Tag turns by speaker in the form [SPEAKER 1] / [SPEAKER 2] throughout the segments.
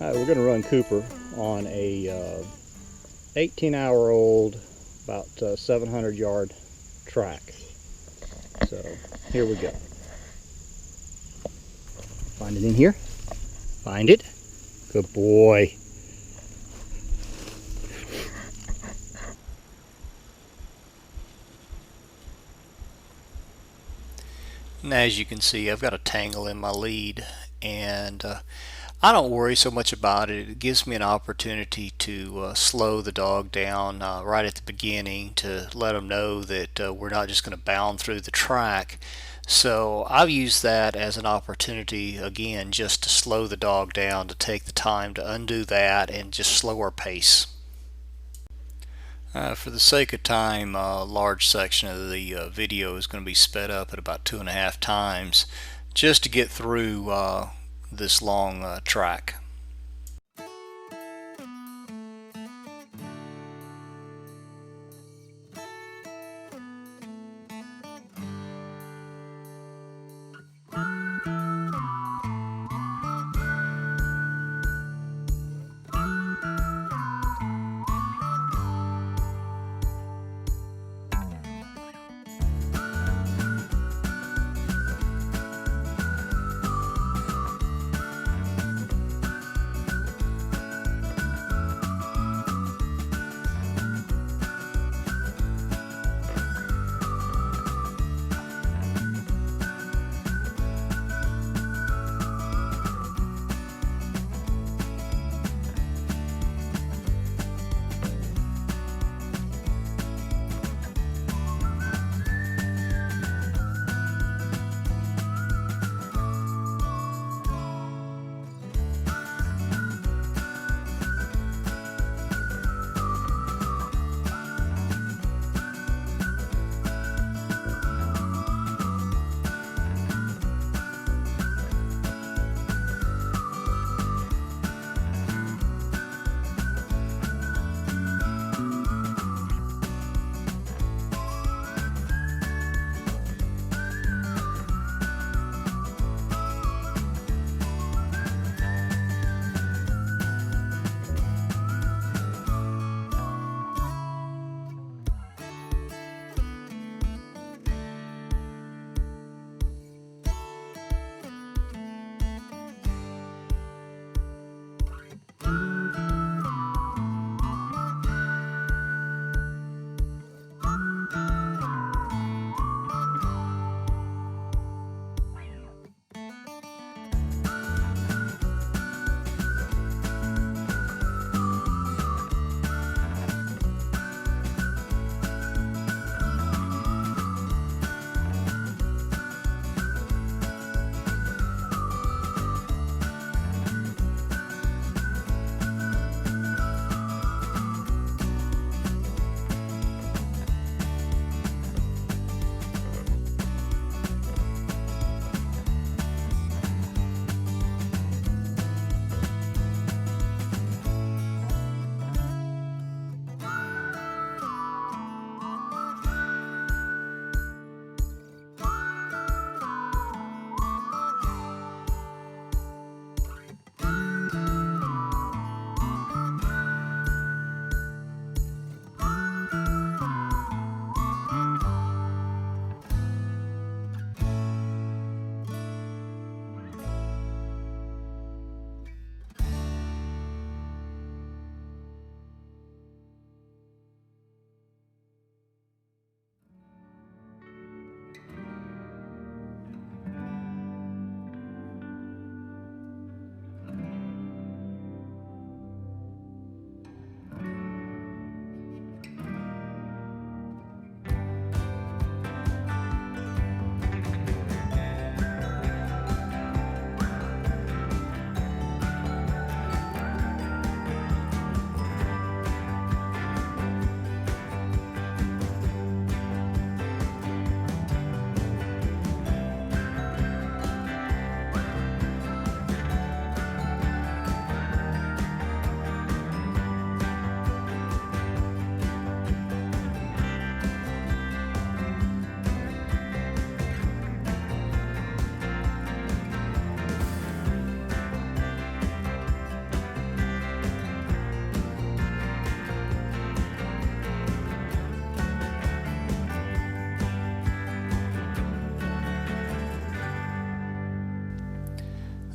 [SPEAKER 1] We're going to run Cooper on a 18-hour-old, about 700 yard track. So here we go. Find it in here. Find it. Good boy.
[SPEAKER 2] And as you can see, I've got a tangle in my lead, and I don't worry so much about it. It gives me an opportunity to slow the dog down right at the beginning to let them know that we're not just going to bound through the track. So I've used that as an opportunity again just to slow the dog down, to take the time to undo that and just slow our pace. For the sake of time, a large section of the video is going to be sped up at about 2.5 times just to get through this long track.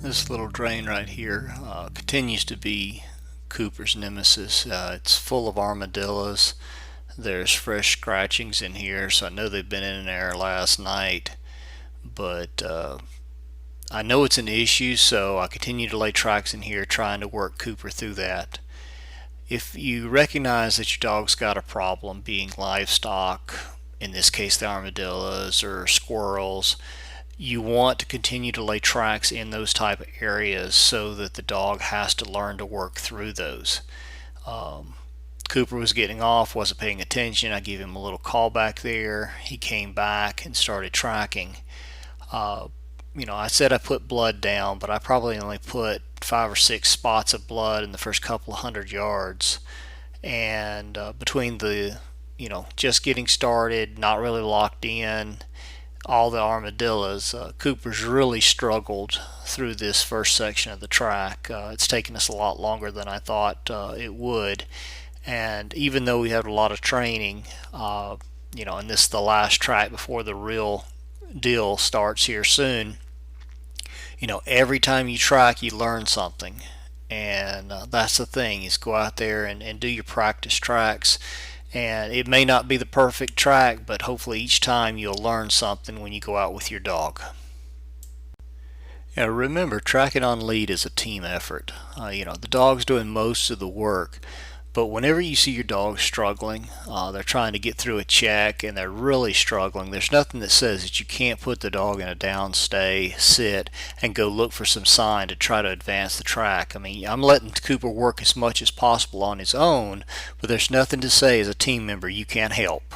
[SPEAKER 2] This little drain right here continues to be Cooper's nemesis. It's full of armadillos. There's fresh scratchings in here, so I know they've been in there last night, but I know it's an issue, so I continue to lay tracks in here trying to work Cooper through that. If you recognize that your dog's got a problem, being livestock, in this case the armadillos or squirrels, you want to continue to lay tracks in those type of areas so that the dog has to learn to work through those. Cooper was getting off, wasn't paying attention. I gave him a little call back there. He came back and started tracking. I said I put blood down, but I probably only put 5 or 6 spots of blood in the first couple of 100 yards. And between the, just getting started, not really locked in, all the armadillos, Cooper's really struggled through this first section of the track. It's taken us a lot longer than I thought it would. And even though we had a lot of training, and this is the last track before the real deal starts here soon, every time you track you learn something, and that's the thing, is go out there and do your practice tracks, and it may not be the perfect track, but hopefully each time you'll learn something when you go out with your dog. Now remember, tracking on lead is a team effort. The dog's doing most of the work, but whenever you see your dog struggling, they're trying to get through a check and they're really struggling, there's nothing that says that you can't put the dog in a down stay, sit, and go look for some sign to try to advance the track. I'm letting Cooper work as much as possible on his own, but there's nothing to say as a team member you can't help.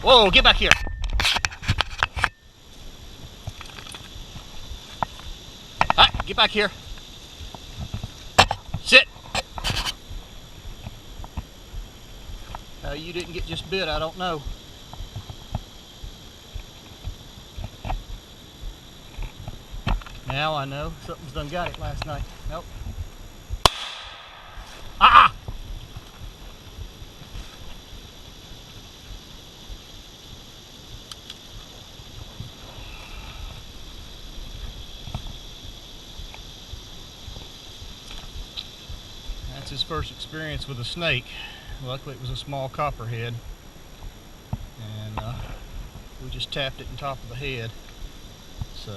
[SPEAKER 3] Whoa, get back here! Get back here. Sit. How you didn't get just bit, I don't know. Now I know something's done got it last night. Nope. Ah! That's his first experience with a snake. Luckily it was a small copperhead, and we just tapped it in top of the head, so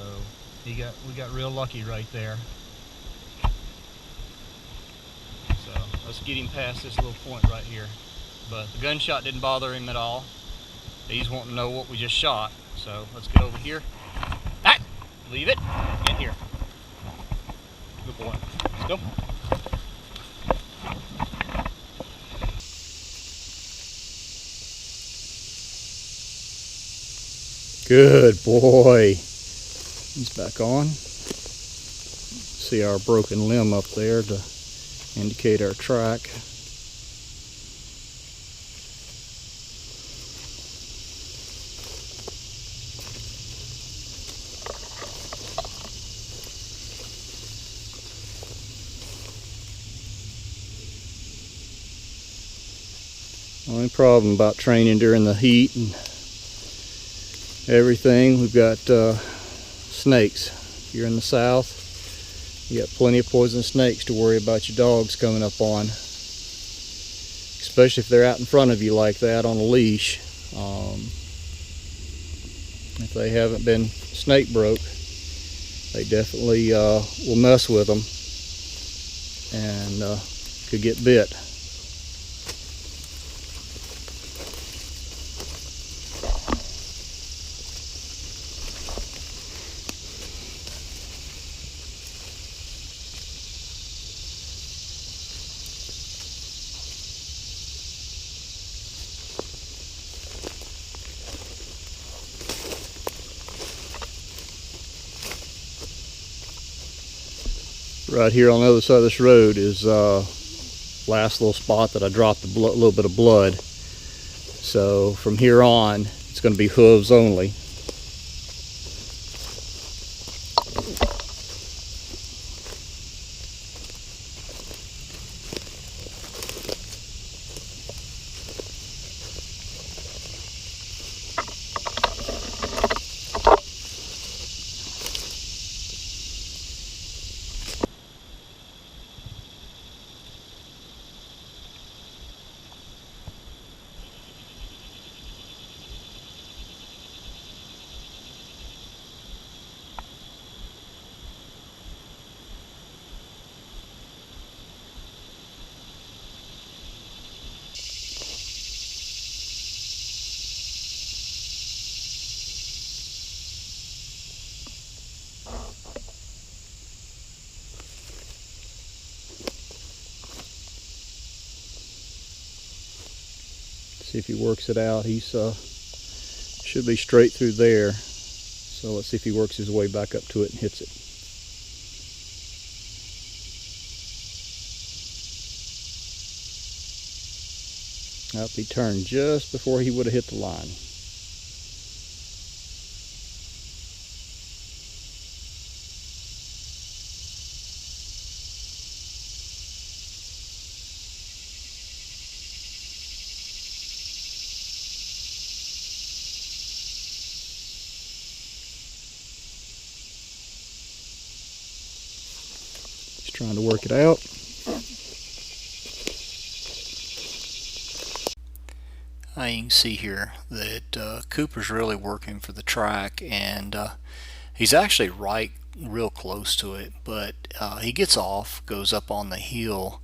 [SPEAKER 3] we got real lucky right there. So let's get him past this little point right here. But the gunshot didn't bother him at all. He's wanting to know what we just shot, so let's get over here. Ah! Leave it. Get here. Good boy. Let's go.
[SPEAKER 1] Good boy. He's back on. See our broken limb up there to indicate our track. Only problem about training during the heat and everything, we've got snakes. If you're in the south, you got plenty of poisonous snakes to worry about your dogs coming up on, especially if they're out in front of you like that on a leash. If they haven't been snake broke, they definitely will mess with them and could get bit. Right here on the other side of this road is last little spot that I dropped a little bit of blood. So from here on, it's going to be hooves only. See if he works it out. He's should be straight through there. So let's see if he works his way back up to it and hits it. Up, he turned just before he would have hit the line. He's trying to work it out.
[SPEAKER 2] You can see here that Cooper's really working for the track, and he's actually right real close to it, but he gets off, goes up on the hill,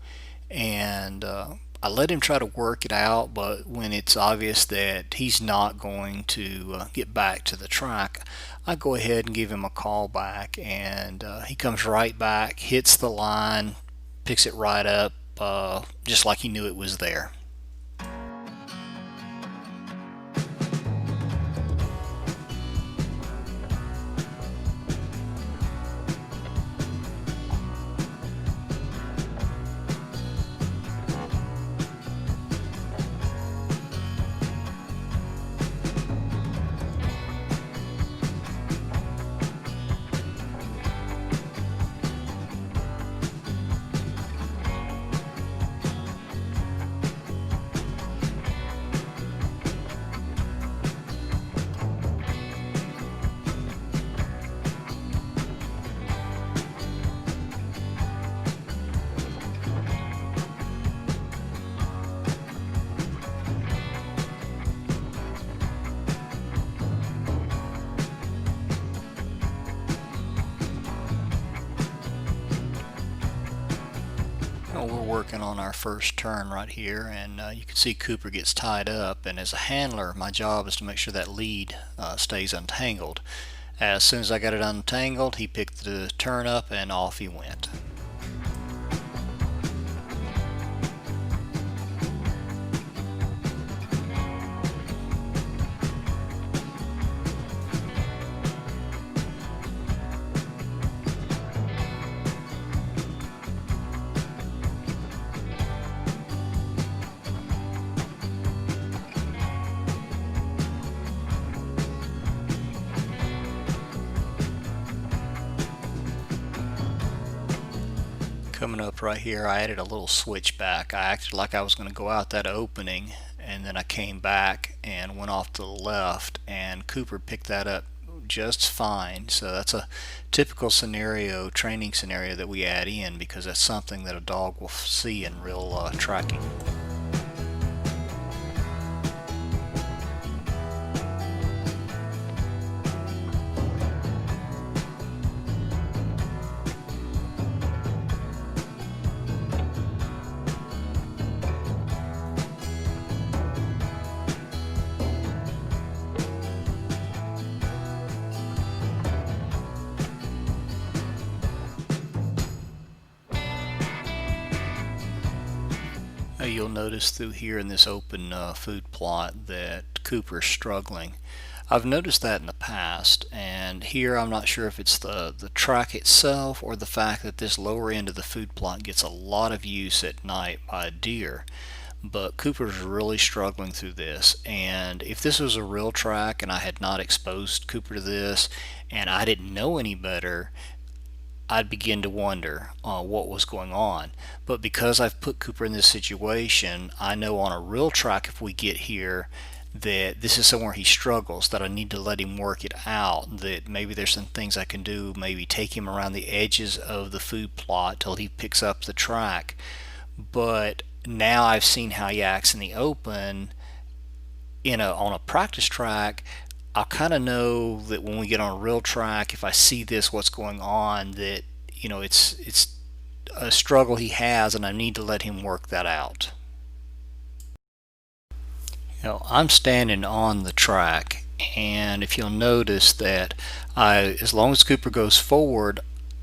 [SPEAKER 2] and I let him try to work it out, but when it's obvious that he's not going to get back to the track, I go ahead and give him a call back, and he comes right back, hits the line, picks it right up, just like he knew it was there. We're working on our first turn right here, and you can see Cooper gets tied up, and as a handler my job is to make sure that lead stays untangled. As soon as I got it untangled, he picked the turn up and off he went. Coming up right here, I added a little switchback. I acted like I was going to go out that opening, and then I came back and went off to the left, and Cooper picked that up just fine. So that's a typical scenario, training scenario that we add in, because that's something that a dog will see in real tracking. You'll notice through here in this open food plot that Cooper's struggling. I've noticed that in the past, and here I'm not sure if it's the track itself or the fact that this lower end of the food plot gets a lot of use at night by deer, but Cooper's really struggling through this. And if this was a real track and I had not exposed Cooper to this and I didn't know any better, I'd begin to wonder what was going on. But because I've put Cooper in this situation, I know on a real track, if we get here, that this is somewhere he struggles, that I need to let him work it out, that maybe there's some things I can do, maybe take him around the edges of the food plot till he picks up the track. But now I've seen how he acts in the open on a practice track. I'll kind of know that when we get on a real track, if I see this, what's going on, that it's a struggle he has, and I need to let him work that out. I'm standing on the track, and if you'll notice that as long as Cooper goes forward,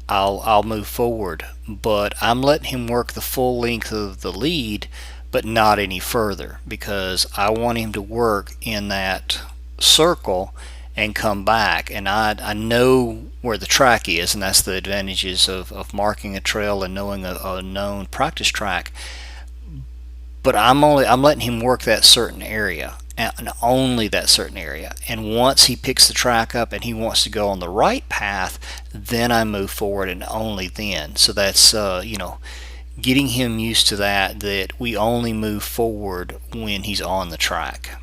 [SPEAKER 2] I'll move forward, but I'm letting him work the full length of the lead, but not any further, because I want him to work in that circle and come back. And I know where the track is, and that's the advantages of marking a trail and knowing a known practice track. But I'm letting him work that certain area, and only that certain area. And once he picks the track up and he wants to go on the right path, then I move forward, and only then. So that's getting him used to that we only move forward when he's on the track.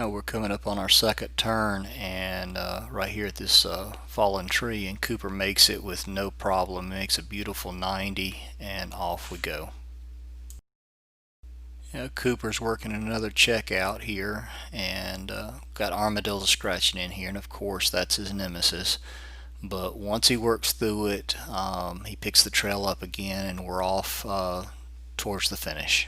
[SPEAKER 2] We're coming up on our second turn, and right here at this fallen tree, and Cooper makes it with no problem. Makes a beautiful 90, and off we go. Cooper's working another check out here, and got armadillos scratching in here, and of course that's his nemesis. But once he works through it, he picks the trail up again, and we're off towards the finish.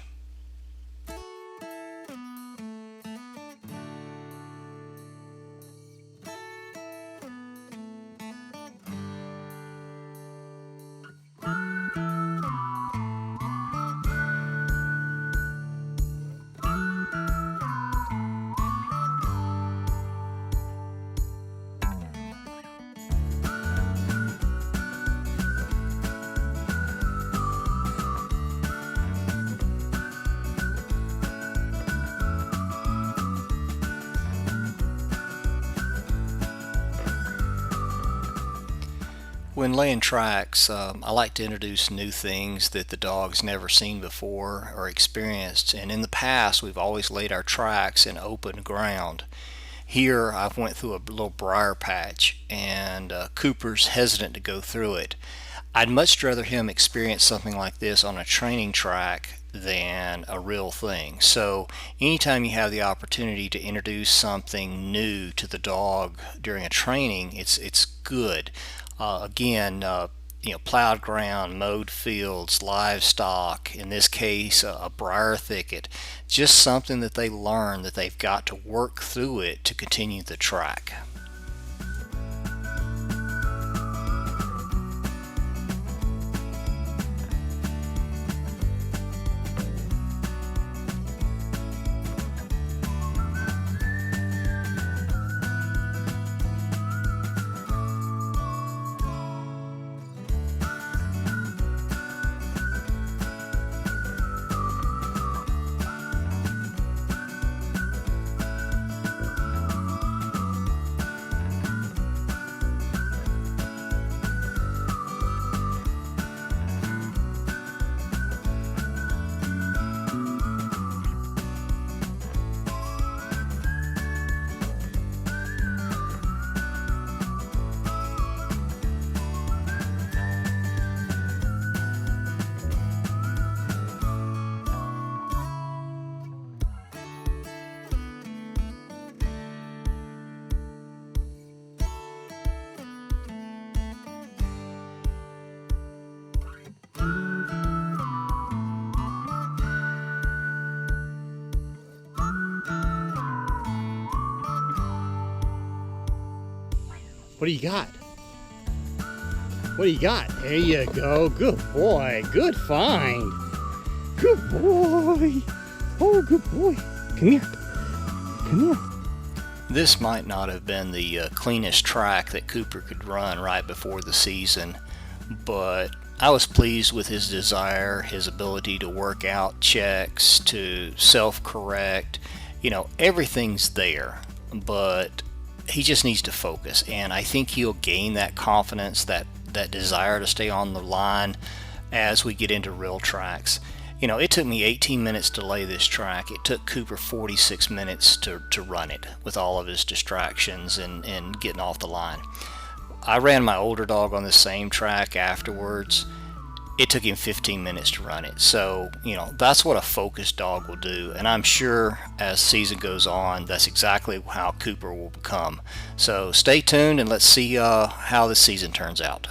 [SPEAKER 2] When laying tracks, I like to introduce new things that the dog's never seen before or experienced, and in the past we've always laid our tracks in open ground. Here I've went through a little briar patch, and Cooper's hesitant to go through it. I'd much rather him experience something like this on a training track than a real thing. So anytime you have the opportunity to introduce something new to the dog during a training, it's good. Again, plowed ground, mowed fields, livestock, in this case a briar thicket, just something that they learn that they've got to work through it to continue the track.
[SPEAKER 1] What do you got? What do you got? There you go. Good boy. Good find. Good boy. Oh, good boy. Come here. Come here.
[SPEAKER 2] This might not have been the cleanest track that Cooper could run right before the season, but I was pleased with his desire, his ability to work out checks, to self-correct. You know, everything's there, but he just needs to focus, and I think he'll gain that confidence, that desire to stay on the line as we get into real tracks. You know, it took me 18 minutes to lay this track. It took Cooper 46 minutes to run it with all of his distractions and getting off the line. I ran my older dog on the same track afterwards. It took him 15 minutes to run it. So, you know, that's what a focused dog will do. And I'm sure as season goes on, that's exactly how Cooper will become. So stay tuned and let's see how this season turns out.